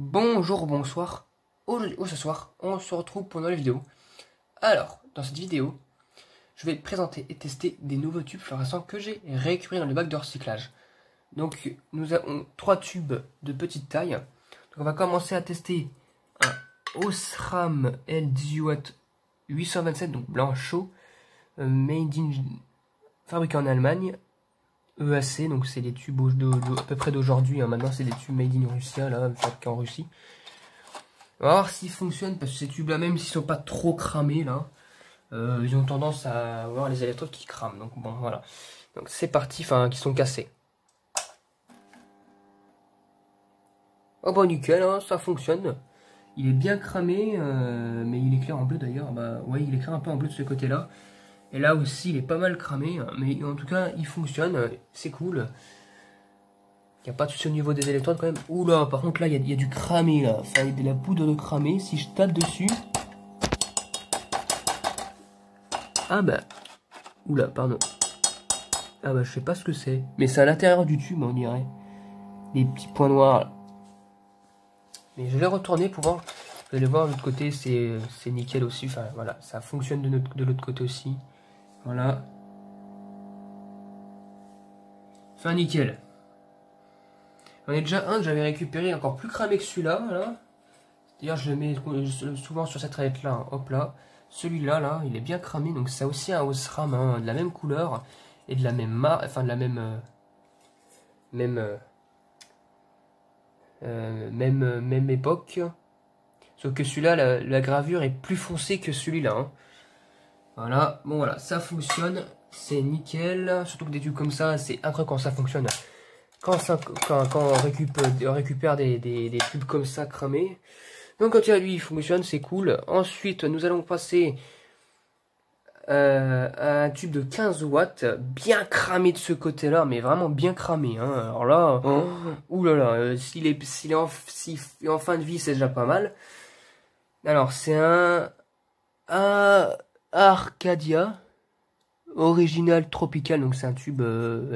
Bonjour, bonsoir. Aujourd'hui, ce soir, on se retrouve pour une nouvelle vidéo. Alors, dans cette vidéo, je vais présenter et tester des nouveaux tubes fluorescents que j'ai récupérés dans le bac de recyclage. Donc, nous avons 3 tubes de petite taille. Donc, on va commencer à tester un Osram L18W 827, donc blanc chaud, fabriqué en Allemagne. EAC, donc c'est les tubes à peu près d'aujourd'hui, hein. Maintenant c'est des tubes made in Russia, là, fabriqués en Russie. On va voir s'ils fonctionnent, parce que ces tubes là, même s'ils sont pas trop cramés là, ils ont tendance à avoir les électrodes qui crament, donc bon voilà. Donc c'est parti, enfin qui sont cassés. Oh bah nickel, hein, ça fonctionne. Il est bien cramé, mais il éclaire en bleu d'ailleurs, bah ouais il éclaire un peu en bleu de ce côté là. Et là aussi, il est pas mal cramé, mais en tout cas, il fonctionne, c'est cool. Il n'y a pas de souci au niveau des électrodes quand même. Oula, par contre là, il y a du cramé là. Enfin, il y a de la poudre de cramé. Si je tape dessus. Ah bah. Oula, pardon. Ah bah, je sais pas ce que c'est. Mais c'est à l'intérieur du tube, on dirait. Des petits points noirs là. Mais je vais retourner pour voir. Vous allez voir de l'autre côté, c'est nickel aussi. Enfin, voilà, ça fonctionne de l'autre côté aussi. Voilà. Enfin, nickel. J'en ai déjà un que j'avais récupéré encore plus cramé que celui-là. Voilà. D'ailleurs, je le mets souvent sur cette raillette là. Hein. Hop là. Celui-là, là, il est bien cramé. Donc, c'est aussi un Osram, hein, de la même couleur et de la même marque. Enfin, de la même. Même époque. Sauf que celui-là, la gravure est plus foncée que celui-là. Hein. Voilà. Bon, voilà. Ça fonctionne. C'est nickel. Surtout que des tubes comme ça, c'est incroyable quand ça fonctionne. Quand on récupère des tubes comme ça cramés. Donc quand lui il fonctionne, c'est cool. Ensuite, nous allons passer à un tube de 15 watts, bien cramé de ce côté-là, mais vraiment bien cramé. Hein. Alors là, oulala, s'il est en fin de vie, c'est déjà pas mal. Alors c'est un Arcadia original tropical, donc c'est un tube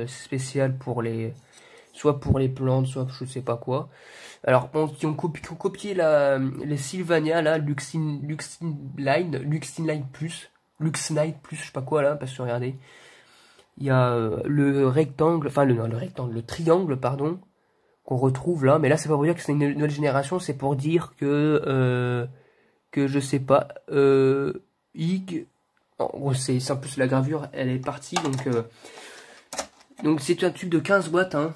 spécial pour soit pour les plantes, soit je sais pas quoi. Alors, qui ont copié les Sylvania, là, Luxinline Plus, je sais pas quoi, là, parce que regardez. Il y a le rectangle, enfin, le triangle, pardon, qu'on retrouve là. Mais là, c'est pas pour dire que c'est une nouvelle génération, c'est pour dire que je sais pas, IG, en gros, c'est en plus la gravure, elle est partie, donc c'est un tube de 15 watts, hein,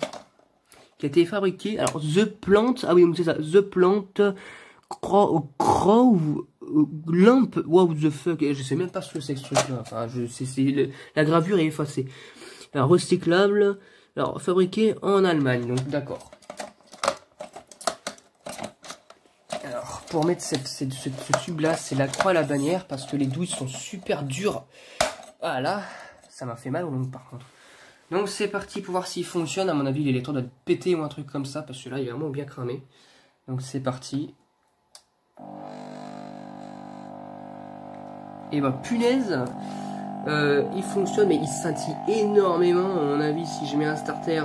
qui a été fabriqué, alors The Plant, ah oui c'est ça, The Plant Crow Lamp, what the fuck, je sais même pas ce que c'est que ce truc là, enfin la gravure est effacée. Alors recyclable, alors fabriqué en Allemagne, donc d'accord. Alors pour mettre ce tube là, c'est la croix à la bannière, parce que les douilles sont super dures. Ah là, ça m'a fait mal au long par contre. Donc c'est parti pour voir s'il fonctionne. À mon avis, l'électrode doit péter ou un truc comme ça, parce que là, il est vraiment bien cramé. Donc c'est parti. Et bah punaise, il fonctionne, mais il scintille énormément. À mon avis, si je mets un starter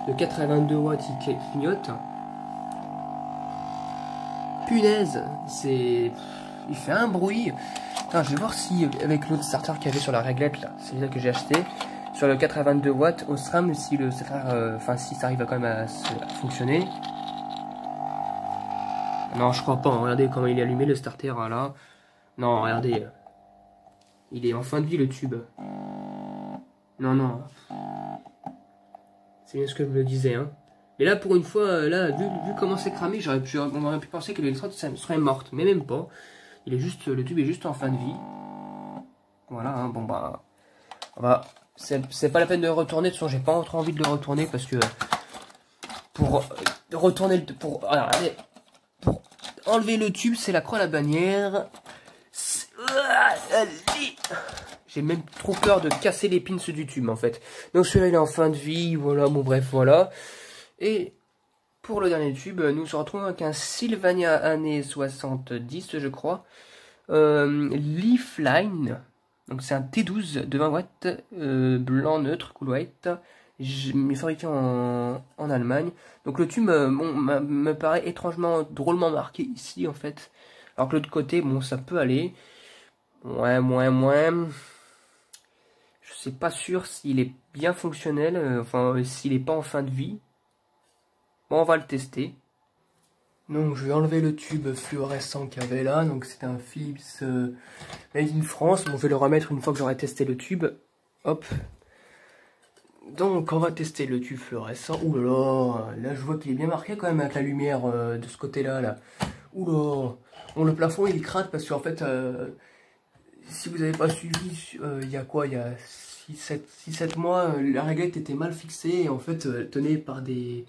de 82 watts, il clignote. Punaise, il fait un bruit. Attends, je vais voir si avec l'autre starter qu'il y avait sur la réglette là, c'est là que j'ai acheté. Sur le 82 watts Osram, si si ça arrive quand même à fonctionner. Non, je crois pas. Hein. Regardez comment il est allumé le starter là. Non, regardez. Il est en fin de vie le tube. Non, non. C'est bien ce que je me disais. Hein. Mais là, pour une fois, là, vu comment c'est cramé, on aurait pu penser que l'électrode serait morte. Mais même pas. Le tube est juste en fin de vie. Voilà, hein, bon bah. On va. C'est pas la peine de retourner, de toute façon j'ai pas trop envie de le retourner parce que pour enlever le tube c'est la croix à la bannière. J'ai même trop peur de casser les pins du tube en fait. Donc celui-là il est en fin de vie, voilà, bon bref voilà. Et pour le dernier tube, nous se retrouvons avec un Sylvania années 70 je crois. Leafline. Donc c'est un T12 de 20 watts, blanc neutre, cool white, Il est fabriqué en Allemagne. Donc le tube, bon, me paraît étrangement, drôlement marqué ici, en fait. Alors que l'autre côté, bon, ça peut aller. Ouais. Je suis pas sûr s'il est bien fonctionnel, enfin, s'il est pas en fin de vie. Bon, on va le tester. Donc, je vais enlever le tube fluorescent qu'il y avait là. Donc, c'était un Philips Made in France. Bon, je vais le remettre une fois que j'aurai testé le tube. Hop. Donc, on va tester le tube fluorescent. Ouh là, je vois qu'il est bien marqué quand même avec la lumière de ce côté-là. Là. Ouh là. Bon, le plafond, il crade parce qu'en fait, si vous n'avez pas suivi, il y a quoi? Il y a 6-7 mois, la réglette était mal fixée et en fait, tenait par du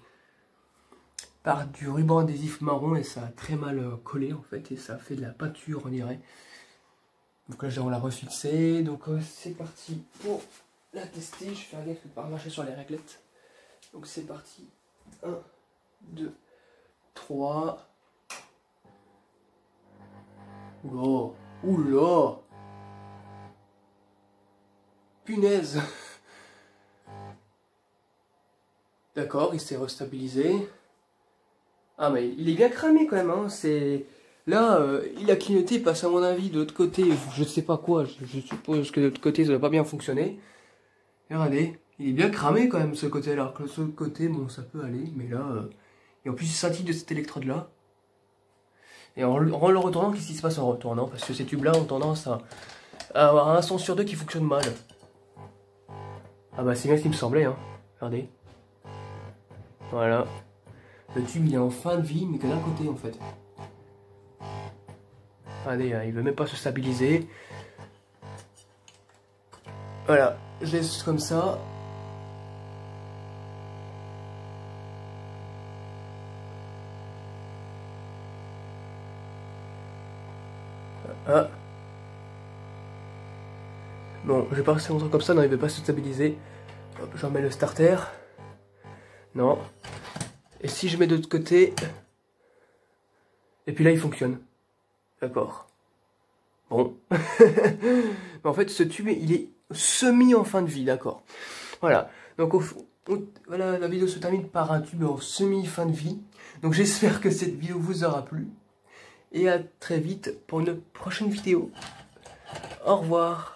ruban adhésif marron et ça a très mal collé en fait et ça a fait de la peinture, on dirait. Donc là, on l'a refixé. Donc c'est parti pour la tester. Je vais faire gaffe de ne pas marcher sur les réglettes. Donc c'est parti. 1, 2, 3. Oula, oula. Punaise. D'accord, il s'est restabilisé. Ah mais il est bien cramé quand même, hein. C'est... Là, il a clignoté, il passe à mon avis de l'autre côté, je sais pas quoi, je suppose que de l'autre côté ça va pas bien fonctionner. Et regardez, il est bien cramé quand même ce côté-là, alors que l'autre côté, bon ça peut aller, mais là... Et en plus il scintille de cette électrode-là. Et en le retournant, qu'est-ce qui se passe en retournant? Parce que ces tubes-là ont tendance à avoir un son sur deux qui fonctionne mal. Ah bah c'est bien ce qui me semblait, hein. Regardez. Voilà. Le tube il est en fin de vie, mais que d'un côté en fait. Regardez, il veut même pas se stabiliser. Voilà, je laisse comme ça. Ah. Bon, je vais pas rester longtemps comme ça, non, il veut pas se stabiliser. Hop, j'en mets le starter. Non. Et si je mets de l'autre côté... Et puis là, il fonctionne. D'accord. Bon. En fait, ce tube, il est semi en fin de vie, d'accord. Voilà. Donc, voilà, la vidéo se termine par un tube en semi fin de vie. Donc, j'espère que cette vidéo vous aura plu. Et à très vite pour une prochaine vidéo. Au revoir.